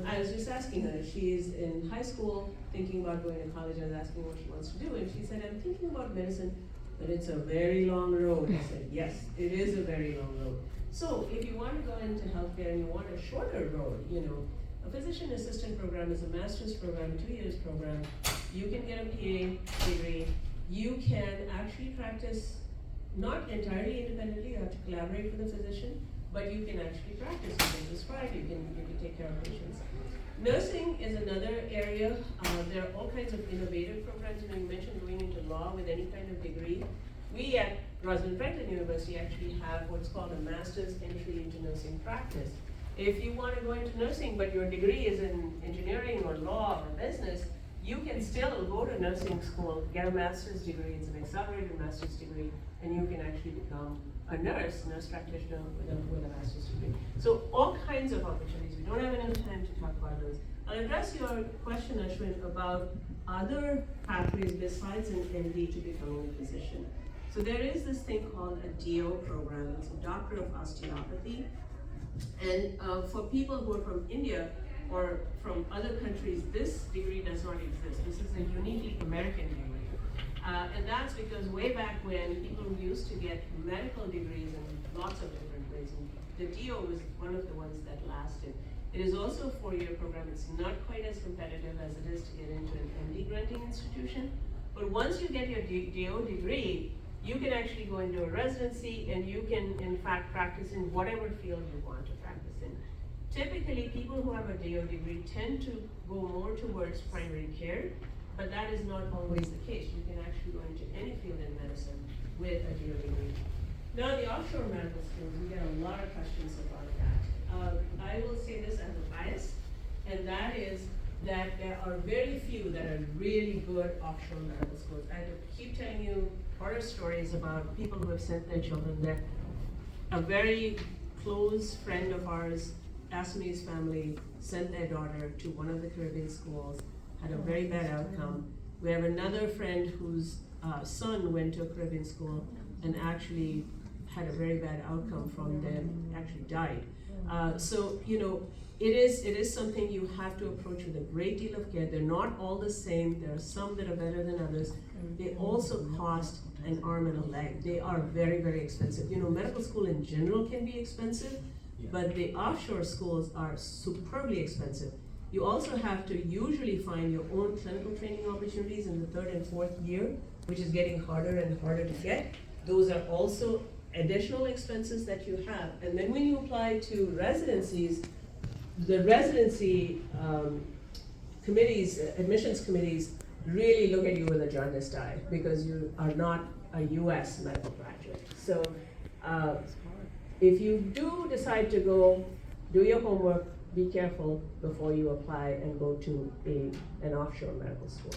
I was just asking her, she's in high school, thinking about going to college. I was asking what she wants to do, and she said, I'm thinking about medicine, but it's a very long road. I said, yes, it is a very long road. So if you want to go into healthcare and you want a shorter road, a physician assistant program is a master's program, 2 years program. You can get a PA degree. You can actually practice not entirely independently, you have to collaborate with a physician, but you can actually practice, you can prescribe, you can take care of patients. Nursing is another area. There are all kinds of innovative programs. You mentioned going into law with any kind of degree. We at Rosalind Franklin University actually have what's called a master's entry into nursing practice. If you want to go into nursing, but your degree is in engineering or law or business, you can still go to nursing school, get a master's degree. It's an accelerated master's degree, and you can actually become a nurse practitioner with a master's degree. So all kinds of opportunities. We don't have enough time to talk about those. I'll address your question, Ashwin, about other pathways besides an MD to becoming a physician. So there is this thing called a DO program. It's a Doctor of Osteopathy. And for people who are from India or from other countries, this degree does not exist. This is a uniquely American degree. And that's because way back when, people used to get medical degrees in lots of different ways. And the DO was one of the ones that lasted. It is also a 4-year program. It's not quite as competitive as it is to get into an MD granting institution. But once you get your DO degree, you can actually go into a residency and you can, in fact, practice in whatever field you want to practice in. Typically, people who have a DO degree tend to go more towards primary care, but that is not always the case. You can actually go into any field in medicine with a DO degree. Now, the offshore medical schools, we get a lot of questions about that. I will say this as a bias, and that is that there are very few that are really good offshore medical schools. I keep telling you horror stories about people who have sent their children there. A very close friend of ours, Assamese family, sent their daughter to one of the Caribbean schools, had a very bad outcome. We have another friend whose son went to a Caribbean school and actually had a very bad outcome from them, actually died. So, it is something you have to approach with a great deal of care. They're not all the same. There are some that are better than others. They also cost an arm and a leg. They are very, very expensive. Medical school in general can be expensive, but the offshore schools are superbly expensive. You also have to usually find your own clinical training opportunities in the 3rd and 4th year, which is getting harder and harder to get. Those are also additional expenses that you have. And then when you apply to residencies, the residency committees, admissions committees, really look at you with a jaundiced eye because you are not a US medical graduate. So if you do decide to go, do your homework, be careful before you apply and go to an offshore medical school.